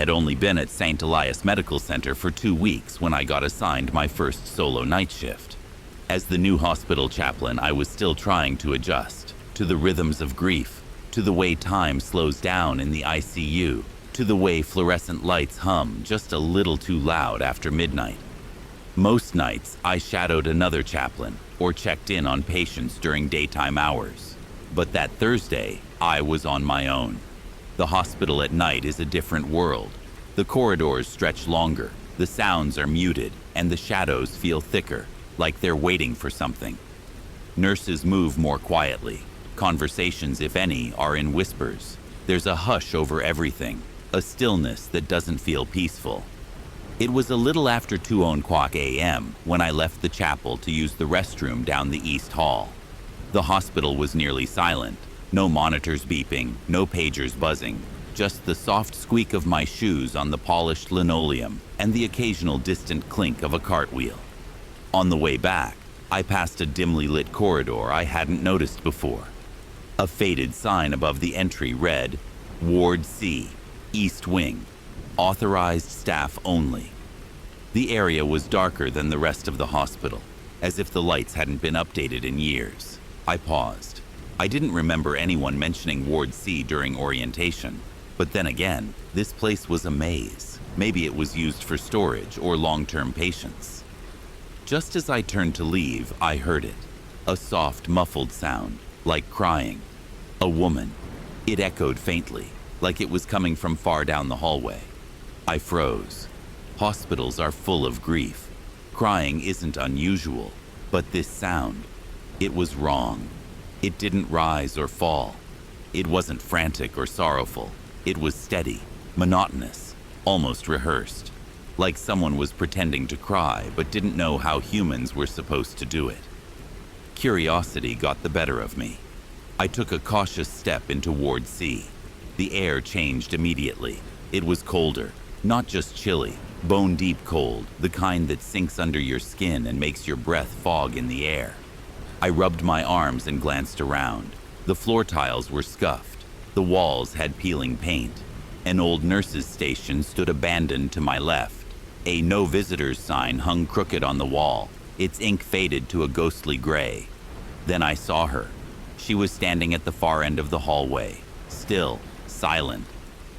had only been at St. Elias Medical Center for 2 weeks when I got assigned my first solo night shift. As the new hospital chaplain, I was still trying to adjust to the rhythms of grief, to the way time slows down in the ICU, to the way fluorescent lights hum just a little too loud after midnight. Most nights, I shadowed another chaplain or checked in on patients during daytime hours. But that Thursday, I was on my own. The hospital at night is a different world. The corridors stretch longer, the sounds are muted, and the shadows feel thicker, like they're waiting for something. Nurses move more quietly. Conversations, if any, are in whispers. There's a hush over everything, a stillness that doesn't feel peaceful. It was a little after 2:00 a.m. when I left the chapel to use the restroom down the East Hall. The hospital was nearly silent. No monitors beeping, no pagers buzzing, just the soft squeak of my shoes on the polished linoleum and the occasional distant clink of a cartwheel. On the way back, I passed a dimly lit corridor I hadn't noticed before. A faded sign above the entry read, Ward C, East Wing, authorized staff only. The area was darker than the rest of the hospital, as if the lights hadn't been updated in years. I paused. I didn't remember anyone mentioning Ward C during orientation, but then again, this place was a maze. Maybe it was used for storage or long-term patients. Just as I turned to leave, I heard it. A soft, muffled sound, like crying. A woman. It echoed faintly, like it was coming from far down the hallway. I froze. Hospitals are full of grief. Crying isn't unusual, but this sound, it was wrong. It didn't rise or fall. It wasn't frantic or sorrowful. It was steady, monotonous, almost rehearsed, like someone was pretending to cry but didn't know how humans were supposed to do it. Curiosity got the better of me. I took a cautious step into Ward C. The air changed immediately. It was colder, not just chilly, bone-deep cold, the kind that sinks under your skin and makes your breath fog in the air. I rubbed my arms and glanced around. The floor tiles were scuffed. The walls had peeling paint. An old nurse's station stood abandoned to my left. A no visitors sign hung crooked on the wall, its ink faded to a ghostly gray. Then I saw her. She was standing at the far end of the hallway, still, silent.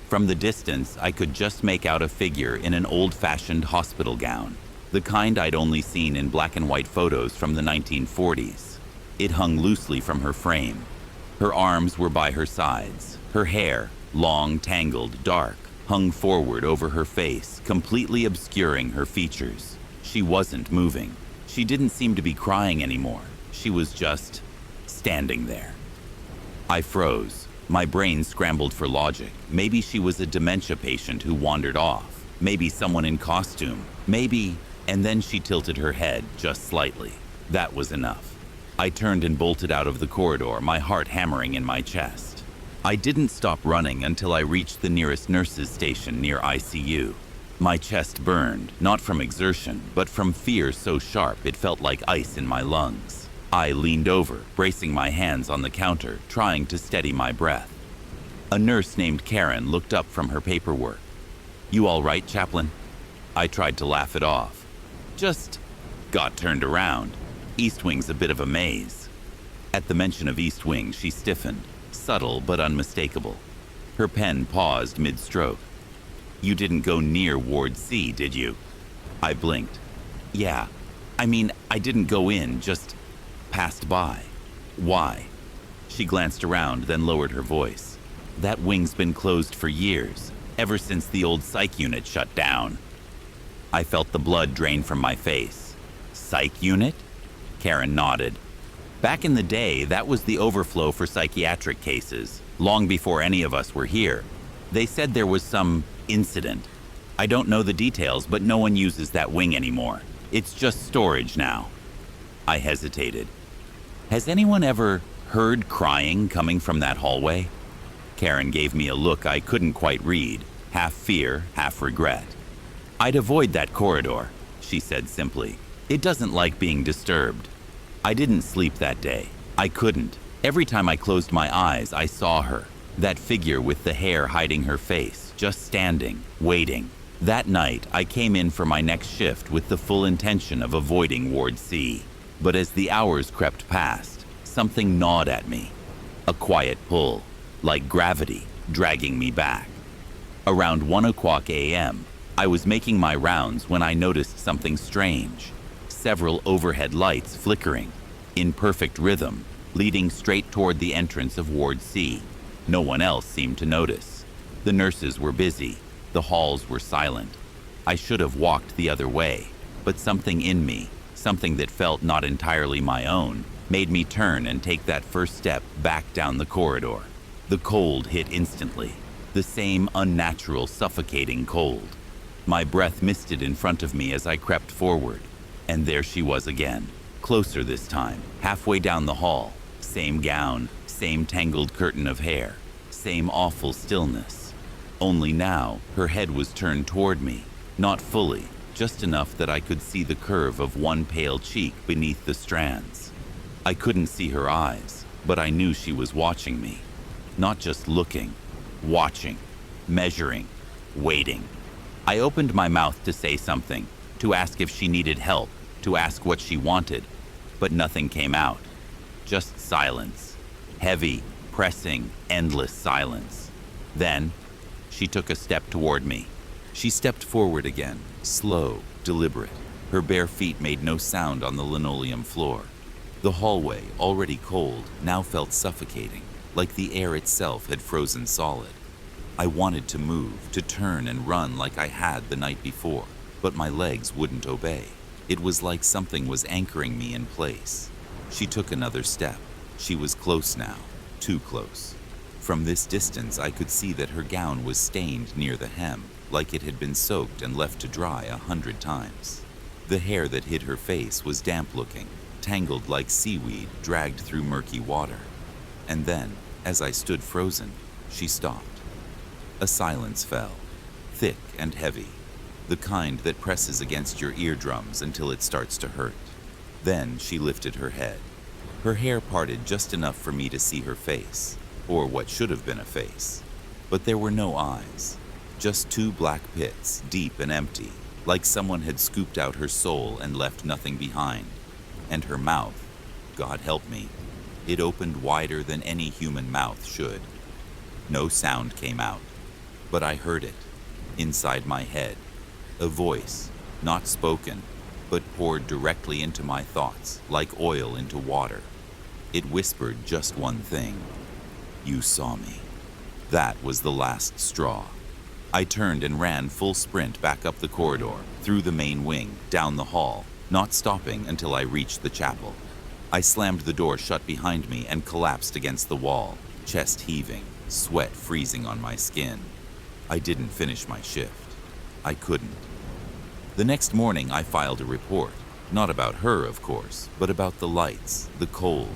From the distance, I could just make out a figure in an old-fashioned hospital gown, the kind I'd only seen in black and white photos from the 1940s. It hung loosely from her frame. Her arms were by her sides. Her hair, long, tangled, dark, hung forward over her face, completely obscuring her features. She wasn't moving. She didn't seem to be crying anymore. She was just standing there. I froze. My brain scrambled for logic. Maybe she was a dementia patient who wandered off. Maybe someone in costume. Maybe... And then she tilted her head just slightly. That was enough. I turned and bolted out of the corridor, my heart hammering in my chest. I didn't stop running until I reached the nearest nurse's station near ICU. My chest burned, not from exertion, but from fear so sharp it felt like ice in my lungs. I leaned over, bracing my hands on the counter, trying to steady my breath. A nurse named Karen looked up from her paperwork. "You all right, Chaplain?" I tried to laugh it off. Just got turned around. East Wing's a bit of a maze. At the mention of East Wing, she stiffened, subtle but unmistakable. Her pen paused mid-stroke. "You didn't go near Ward C, did you?" I blinked. "Yeah. I mean, I didn't go in, just passed by." "Why?" She glanced around, then lowered her voice. "That wing's been closed for years, ever since the old psych unit shut down." I felt the blood drain from my face. "Psych unit?" Karen nodded. "Back in the day, that was the overflow for psychiatric cases, long before any of us were here. They said there was some incident. I don't know the details, but no one uses that wing anymore. It's just storage now." I hesitated. "Has anyone ever heard crying coming from that hallway?" Karen gave me a look I couldn't quite read, half fear, half regret. "I'd avoid that corridor," she said simply. "It doesn't like being disturbed." I didn't sleep that day. I couldn't. Every time I closed my eyes, I saw her. That figure with the hair hiding her face, just standing, waiting. That night, I came in for my next shift with the full intention of avoiding Ward C. But as the hours crept past, something gnawed at me. A quiet pull, like gravity, dragging me back. Around 1 o'clock a.m., I was making my rounds when I noticed something strange. Several overhead lights flickering, in perfect rhythm, leading straight toward the entrance of Ward C. No one else seemed to notice. The nurses were busy. The halls were silent. I should have walked the other way, but something in me, something that felt not entirely my own, made me turn and take that first step back down the corridor. The cold hit instantly, the same unnatural, suffocating cold. My breath misted in front of me as I crept forward, and there she was again, closer this time, halfway down the hall. Same gown, same tangled curtain of hair, same awful stillness. Only now, her head was turned toward me, not fully, just enough that I could see the curve of one pale cheek beneath the strands. I couldn't see her eyes, but I knew she was watching me. Not just looking, watching, measuring, waiting. I opened my mouth to say something, to ask if she needed help, to ask what she wanted, but nothing came out. Just silence. Heavy, pressing, endless silence. Then, she took a step toward me. She stepped forward again, slow, deliberate. Her bare feet made no sound on the linoleum floor. The hallway, already cold, now felt suffocating, like the air itself had frozen solid. I wanted to move, to turn and run like I had the night before, but my legs wouldn't obey. It was like something was anchoring me in place. She took another step. She was close now, too close. From this distance, I could see that her gown was stained near the hem, like it had been soaked and left to dry 100 times. The hair that hid her face was damp-looking, tangled like seaweed dragged through murky water. And then, as I stood frozen, she stopped. A silence fell, thick and heavy, the kind that presses against your eardrums until it starts to hurt. Then she lifted her head. Her hair parted just enough for me to see her face, or what should have been a face. But there were no eyes, just two black pits, deep and empty, like someone had scooped out her soul and left nothing behind. And her mouth, God help me, it opened wider than any human mouth should. No sound came out, but I heard it, inside my head. A voice, not spoken, but poured directly into my thoughts, like oil into water. It whispered just one thing. You saw me. That was the last straw. I turned and ran full sprint back up the corridor, through the main wing, down the hall, not stopping until I reached the chapel. I slammed the door shut behind me and collapsed against the wall, chest heaving, sweat freezing on my skin. I didn't finish my shift. I couldn't. The next morning, I filed a report. Not about her, of course, but about the lights, the cold,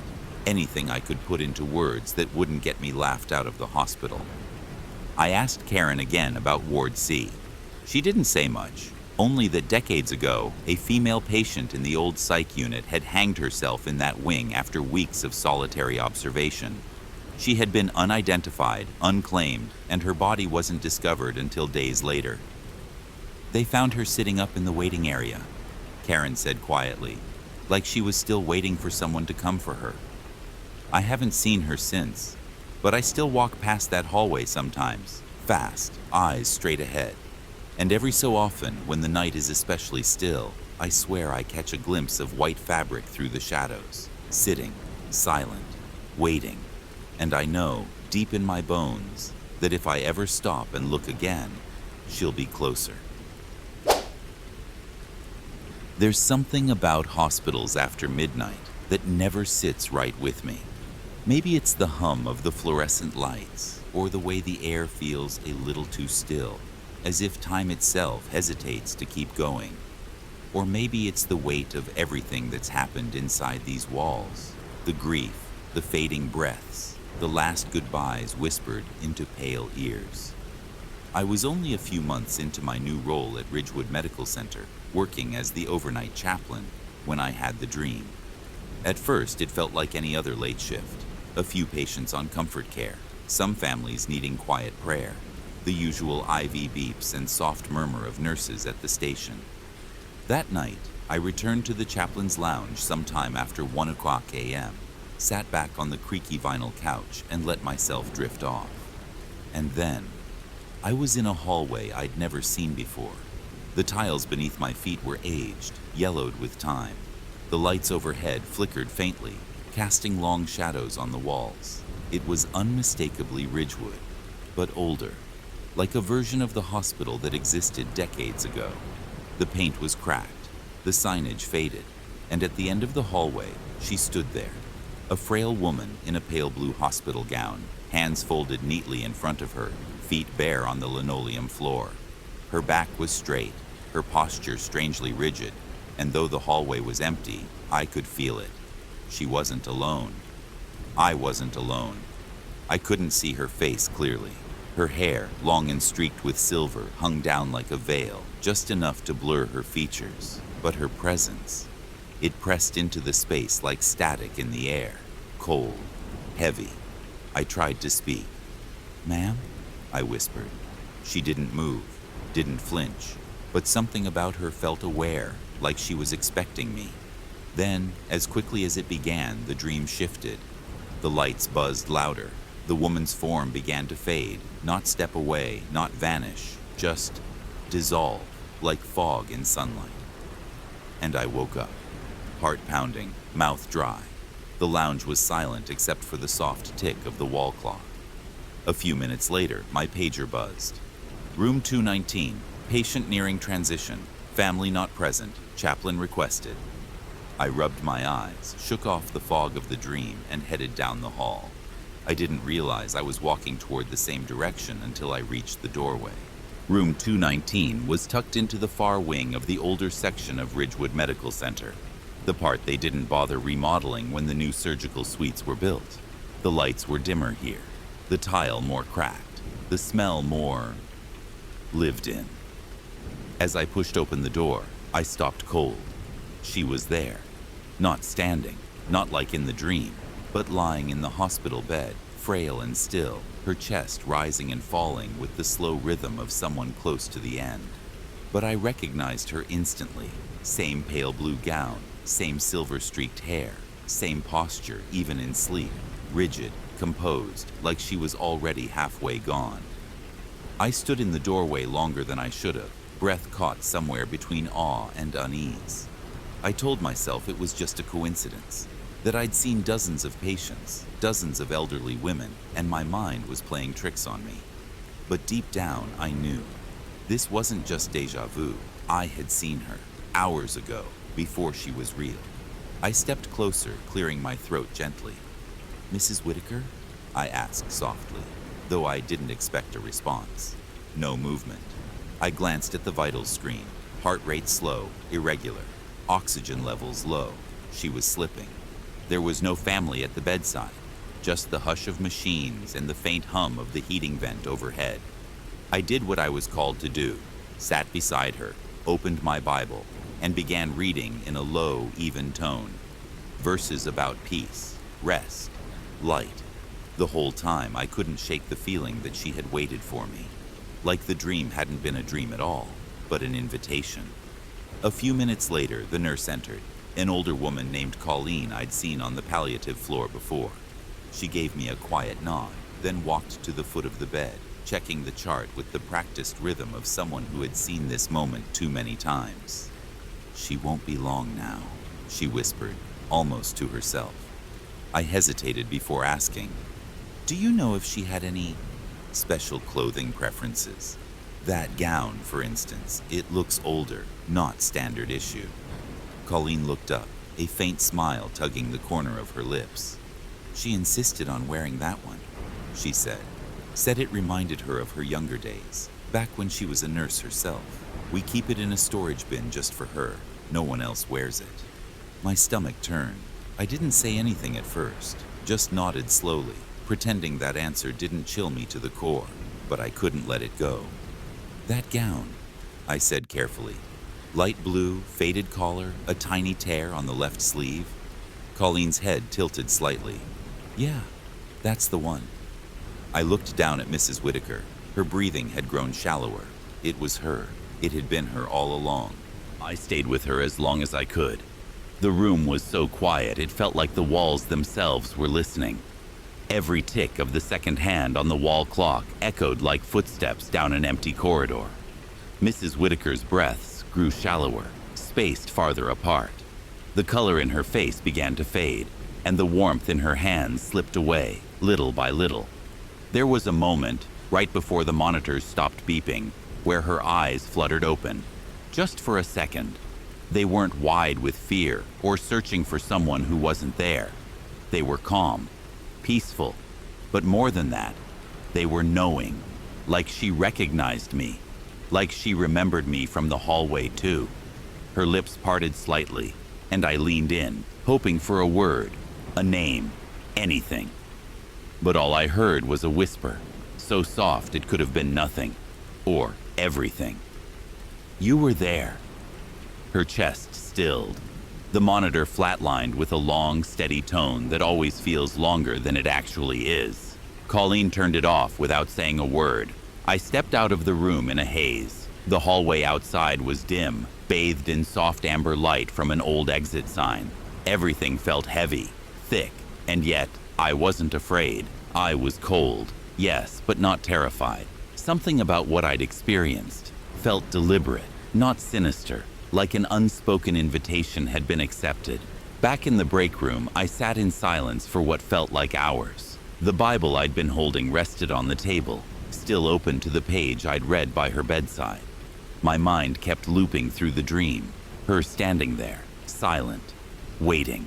anything I could put into words that wouldn't get me laughed out of the hospital. I asked Karen again about Ward C. She didn't say much, only that decades ago, a female patient in the old psych unit had hanged herself in that wing after weeks of solitary observation. She had been unidentified, unclaimed, and her body wasn't discovered until days later. They found her sitting up in the waiting area, Karen said quietly, like she was still waiting for someone to come for her. I haven't seen her since, but I still walk past that hallway sometimes, fast, eyes straight ahead. And every so often, when the night is especially still, I swear I catch a glimpse of white fabric through the shadows, sitting, silent, waiting. And I know, deep in my bones, that if I ever stop and look again, she'll be closer. There's something about hospitals after midnight that never sits right with me. Maybe it's the hum of the fluorescent lights, or the way the air feels a little too still, as if time itself hesitates to keep going. Or maybe it's the weight of everything that's happened inside these walls, the grief, the fading breaths, the last goodbyes whispered into pale ears. I was only a few months into my new role at Ridgewood Medical Center, working as the overnight chaplain, when I had the dream. At first, it felt like any other late shift. A few patients on comfort care, some families needing quiet prayer. the usual IV beeps and soft murmur of nurses at the station. That night, I returned to the Chaplains' lounge sometime after 1 o'clock a.m., sat back on the creaky vinyl couch and let myself drift off. And then, I was in a hallway I'd never seen before. The tiles beneath my feet were aged, yellowed with time. The lights overhead flickered faintly, casting long shadows on the walls. It was unmistakably Ridgewood, but older, like a version of the hospital that existed decades ago. The paint was cracked, the signage faded, and at the end of the hallway, she stood there, a frail woman in a pale blue hospital gown, hands folded neatly in front of her, feet bare on the linoleum floor. Her back was straight, her posture strangely rigid, and though the hallway was empty, I could feel it. She wasn't alone. I wasn't alone. I couldn't see her face clearly. Her hair, long and streaked with silver, hung down like a veil, just enough to blur her features. But her presence, it pressed into the space like static in the air, cold, heavy. I tried to speak. "Ma'am?" I whispered. She didn't move, didn't flinch, but something about her felt aware, like she was expecting me. Then, as quickly as it began, the dream shifted. The lights buzzed louder. The woman's form began to fade, not step away, not vanish, just dissolve, like fog in sunlight. And I woke up, heart pounding, mouth dry. The lounge was silent except for the soft tick of the wall clock. A few minutes later, my pager buzzed. "Room 219, patient nearing transition, family not present, chaplain requested." I rubbed my eyes, shook off the fog of the dream, and headed down the hall. I didn't realize I was walking toward the same direction until I reached the doorway. Room 219 was tucked into the far wing of the older section of Ridgewood Medical Center, the part they didn't bother remodeling when the new surgical suites were built. The lights were dimmer here, the tile more cracked, the smell more lived in. As I pushed open the door, I stopped cold. She was there, not standing, not like in the dream, but lying in the hospital bed, frail and still, her chest rising and falling with the slow rhythm of someone close to the end. But I recognized her instantly. Same pale blue gown, same silver-streaked hair, same posture even in sleep, rigid, composed, like she was already halfway gone. I stood in the doorway longer than I should have, breath caught somewhere between awe and unease. I told myself it was just a coincidence, that I'd seen dozens of patients, dozens of elderly women, and my mind was playing tricks on me. But deep down, I knew. This wasn't just déjà vu. I had seen her, hours ago, before she was real. I stepped closer, clearing my throat gently. "Mrs. Whitaker?" I asked softly, though I didn't expect a response. No movement. I glanced at the vitals screen, heart rate slow, irregular, oxygen levels low. She was slipping. There was no family at the bedside, just the hush of machines and the faint hum of the heating vent overhead. I did what I was called to do, sat beside her, opened my Bible, and began reading in a low, even tone. Verses about peace, rest, light. The whole time I couldn't shake the feeling that she had waited for me, like the dream hadn't been a dream at all, but an invitation. A few minutes later, the nurse entered, an older woman named Colleen I'd seen on the palliative floor before. She gave me a quiet nod, then walked to the foot of the bed, checking the chart with the practiced rhythm of someone who had seen this moment too many times. "She won't be long now," she whispered, almost to herself. I hesitated before asking, "Do you know if she had any special clothing preferences? That gown, for instance, it looks older, not standard issue." Colleen looked up, a faint smile tugging the corner of her lips. "She insisted on wearing that one," she said. Said it reminded her of her younger days, back when she was a nurse herself. "We keep it in a storage bin just for her. No one else wears it." My stomach turned. I didn't say anything at first, just nodded slowly, pretending that answer didn't chill me to the core, but I couldn't let it go. "That gown," I said carefully. "Light blue, faded collar, a tiny tear on the left sleeve." Colleen's head tilted slightly. "Yeah, that's the one." I looked down at Mrs. Whitaker. Her breathing had grown shallower. It was her. It had been her all along. I stayed with her as long as I could. The room was so quiet it felt like the walls themselves were listening. Every tick of the second hand on the wall clock echoed like footsteps down an empty corridor. Mrs. Whitaker's breaths grew shallower, spaced farther apart. The color in her face began to fade, and the warmth in her hands slipped away, little by little. There was a moment, right before the monitors stopped beeping, where her eyes fluttered open. Just for a second. They weren't wide with fear or searching for someone who wasn't there. They were calm, peaceful, but more than that, they were knowing, like she recognized me, like she remembered me from the hallway too. Her lips parted slightly, and I leaned in, hoping for a word, a name, anything. But all I heard was a whisper, so soft it could have been nothing, or everything. You were there. Her chest stilled. The monitor flatlined with a long, steady tone that always feels longer than it actually is. Colleen turned it off without saying a word. I stepped out of the room in a haze. The hallway outside was dim, bathed in soft amber light from an old exit sign. Everything felt heavy, thick, and yet I wasn't afraid. I was cold, yes, but not terrified. Something about what I'd experienced felt deliberate, not sinister, like an unspoken invitation had been accepted. Back in the break room, I sat in silence for what felt like hours. The Bible I'd been holding rested on the table, still open to the page I'd read by her bedside. My mind kept looping through the dream, her standing there, silent, waiting.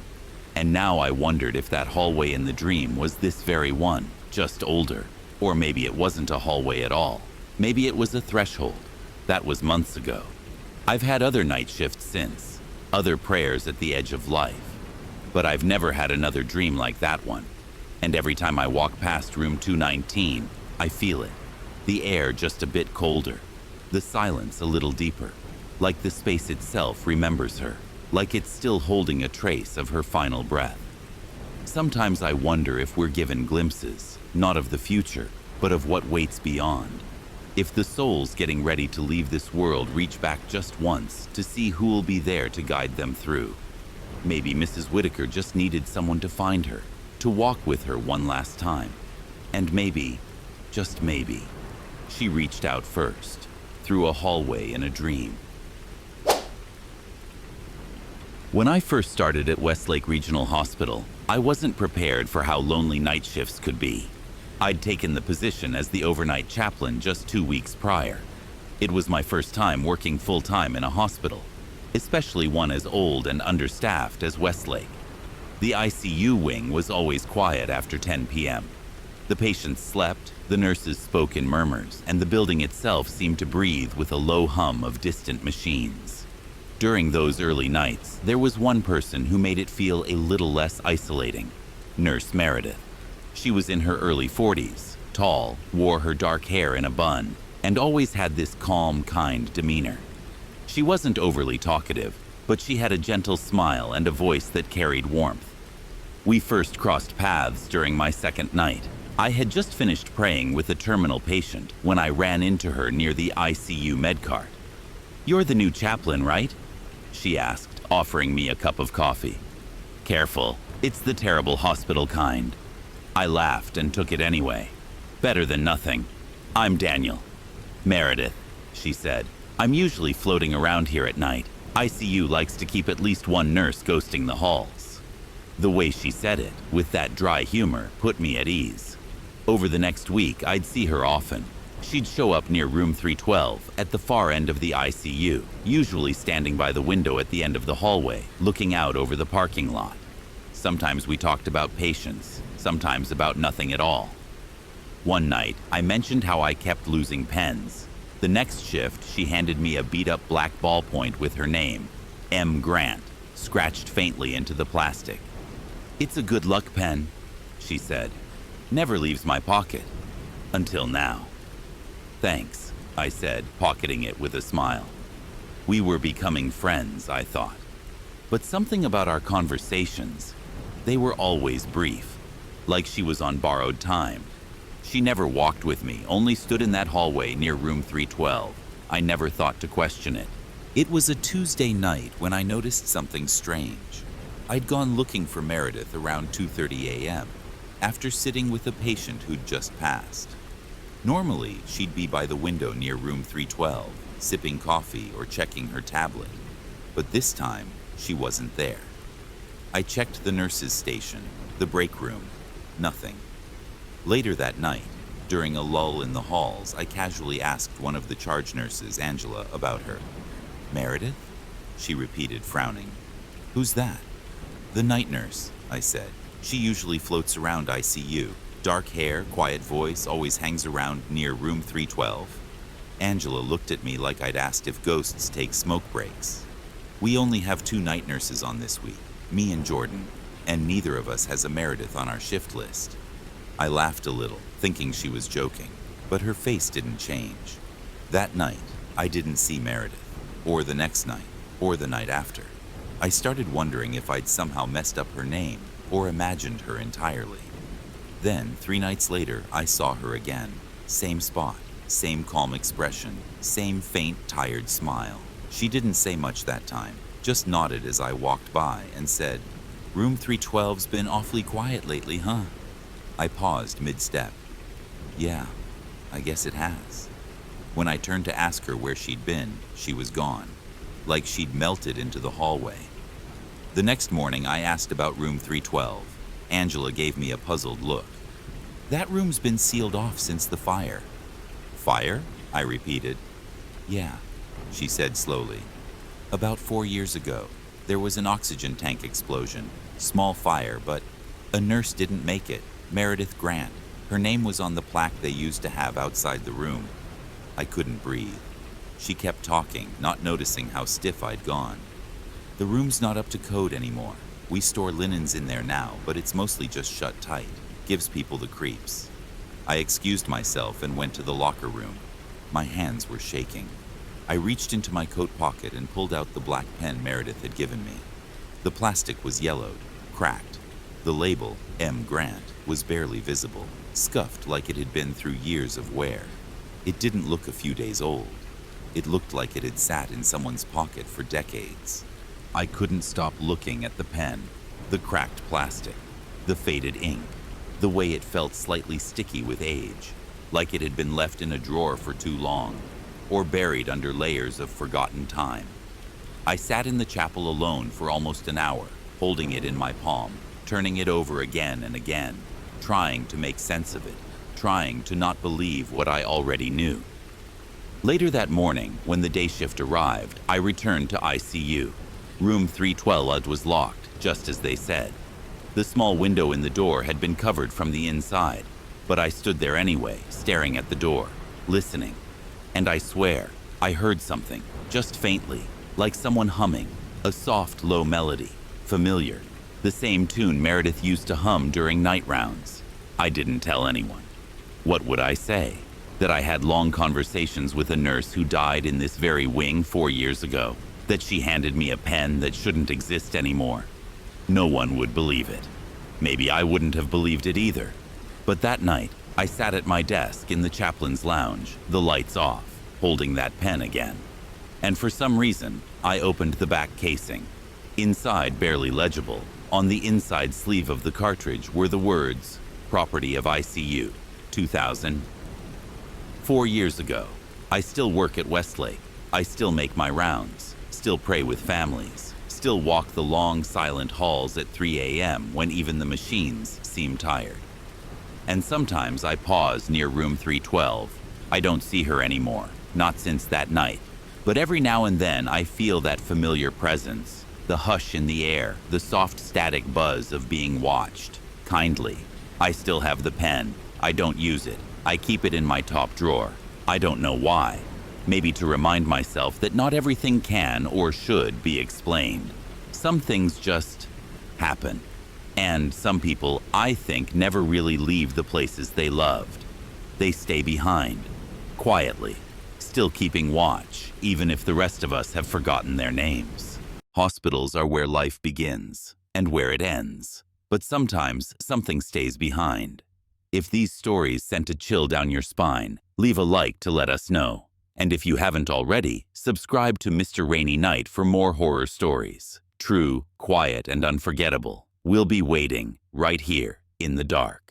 And now I wondered if that hallway in the dream was this very one, just older. Or maybe it wasn't a hallway at all. Maybe it was a threshold. That was months ago. I've had other night shifts since, other prayers at the edge of life. But I've never had another dream like that one. And every time I walk past room 219, I feel it. The air just a bit colder. The silence a little deeper. Like the space itself remembers her. Like it's still holding a trace of her final breath. Sometimes I wonder if we're given glimpses, not of the future, but of what waits beyond. If the souls getting ready to leave this world reach back just once to see who'll be there to guide them through. Maybe Mrs. Whitaker just needed someone to find her, to walk with her one last time. And maybe, just maybe, she reached out first, through a hallway in a dream. When I first started at Westlake Regional Hospital, I wasn't prepared for how lonely night shifts could be. I'd taken the position as the overnight chaplain just 2 weeks prior. It was my first time working full-time in a hospital, especially one as old and understaffed as Westlake. The ICU wing was always quiet after 10 p.m. The patients slept, the nurses spoke in murmurs, and the building itself seemed to breathe with a low hum of distant machines. During those early nights, there was one person who made it feel a little less isolating, Nurse Meredith. She was in her early 40s, tall, wore her dark hair in a bun, and always had this calm, kind demeanor. She wasn't overly talkative, but she had a gentle smile and a voice that carried warmth. We first crossed paths during my second night. I had just finished praying with a terminal patient when I ran into her near the ICU medcart. "You're the new chaplain, right?" she asked, offering me a cup of coffee. "Careful, it's the terrible hospital kind." I laughed and took it anyway. "Better than nothing. I'm Daniel." "Meredith," she said. "I'm usually floating around here at night. ICU likes to keep at least one nurse ghosting the halls." The way she said it, with that dry humor, put me at ease. Over the next week, I'd see her often. She'd show up near room 312 at the far end of the ICU, usually standing by the window at the end of the hallway, looking out over the parking lot. Sometimes we talked about patients, sometimes about nothing at all. One night, I mentioned how I kept losing pens. The next shift, she handed me a beat-up black ballpoint with her name, M. Grant, scratched faintly into the plastic. "It's a good luck pen," she said. "Never leaves my pocket. Until now." "Thanks," I said, pocketing it with a smile. We were becoming friends, I thought. But something about our conversations, they were always brief, like she was on borrowed time. She never walked with me, only stood in that hallway near room 312. I never thought to question it. It was a Tuesday night when I noticed something strange. I'd gone looking for Meredith around 2:30 a.m. after sitting with a patient who'd just passed. Normally, she'd be by the window near room 312, sipping coffee or checking her tablet. But this time, she wasn't there. I checked the nurse's station, the break room. Nothing. Later that night, during a lull in the halls, I casually asked one of the charge nurses, Angela, about her. "Meredith?" she repeated, frowning. "Who's that?" "The night nurse," I said. "She usually floats around ICU. Dark hair, quiet voice, always hangs around near room 312. Angela looked at me like I'd asked if ghosts take smoke breaks. "We only have 2 night nurses on this week, me and Jordan, and neither of us has a Meredith on our shift list." I laughed a little, thinking she was joking, but her face didn't change. That night, I didn't see Meredith, or the next night, or the night after. I started wondering if I'd somehow messed up her name or imagined her entirely. Then, 3 nights later, I saw her again. Same spot, same calm expression, same faint, tired smile. She didn't say much that time, just nodded as I walked by and said, "Room 312's been awfully quiet lately, huh?" I paused mid-step. "Yeah, I guess it has." When I turned to ask her where she'd been, she was gone, like she'd melted into the hallway. The next morning, I asked about room 312. Angela gave me a puzzled look. "That room's been sealed off since the fire." "Fire?" I repeated. "Yeah," she said slowly. "About 4 years ago, there was an oxygen tank explosion. Small fire, but a nurse didn't make it. Meredith Grant. Her name was on the plaque they used to have outside the room." I couldn't breathe. She kept talking, not noticing how stiff I'd gone. "The room's not up to code anymore. We store linens in there now, but it's mostly just shut tight. Gives people the creeps." I excused myself and went to the locker room. My hands were shaking. I reached into my coat pocket and pulled out the black pen Meredith had given me. The plastic was yellowed, cracked. The label, M. Grant, was barely visible, scuffed like it had been through years of wear. It didn't look a few days old. It looked like it had sat in someone's pocket for decades. I couldn't stop looking at the pen, the cracked plastic, the faded ink, the way it felt slightly sticky with age, like it had been left in a drawer for too long, or buried under layers of forgotten time. I sat in the chapel alone for almost an hour, holding it in my palm, turning it over again and again, trying to make sense of it, trying to not believe what I already knew. Later that morning, when the day shift arrived, I returned to ICU. Room 312 was locked, just as they said. The small window in the door had been covered from the inside, but I stood there anyway, staring at the door, listening. And I swear, I heard something, just faintly, like someone humming, a soft, low melody, familiar, the same tune Meredith used to hum during night rounds. I didn't tell anyone. What would I say? That I had long conversations with a nurse who died in this very wing 4 years ago? That she handed me a pen that shouldn't exist anymore? No one would believe it. Maybe I wouldn't have believed it either. But that night, I sat at my desk in the chaplain's lounge, the lights off, holding that pen again. And for some reason, I opened the back casing. Inside, barely legible, on the inside sleeve of the cartridge were the words, "Property of ICU, 2000. 4 years ago, I still work at Westlake. I still make my rounds, still pray with families, still walk the long, silent halls at 3 a.m. when even the machines seem tired. And sometimes I pause near room 312. I don't see her anymore, not since that night. But every now and then I feel that familiar presence, the hush in the air, the soft static buzz of being watched, kindly. I still have the pen. I don't use it. I keep it in my top drawer. I don't know why. Maybe to remind myself that not everything can or should be explained. Some things just happen. And some people, I think, never really leave the places they loved. They stay behind, quietly, still keeping watch, even if the rest of us have forgotten their names. Hospitals are where life begins and where it ends. But sometimes something stays behind. If these stories sent a chill down your spine, leave a like to let us know. And if you haven't already, subscribe to Mr. Rainy Night for more horror stories. True, quiet, and unforgettable. We'll be waiting right here in the dark.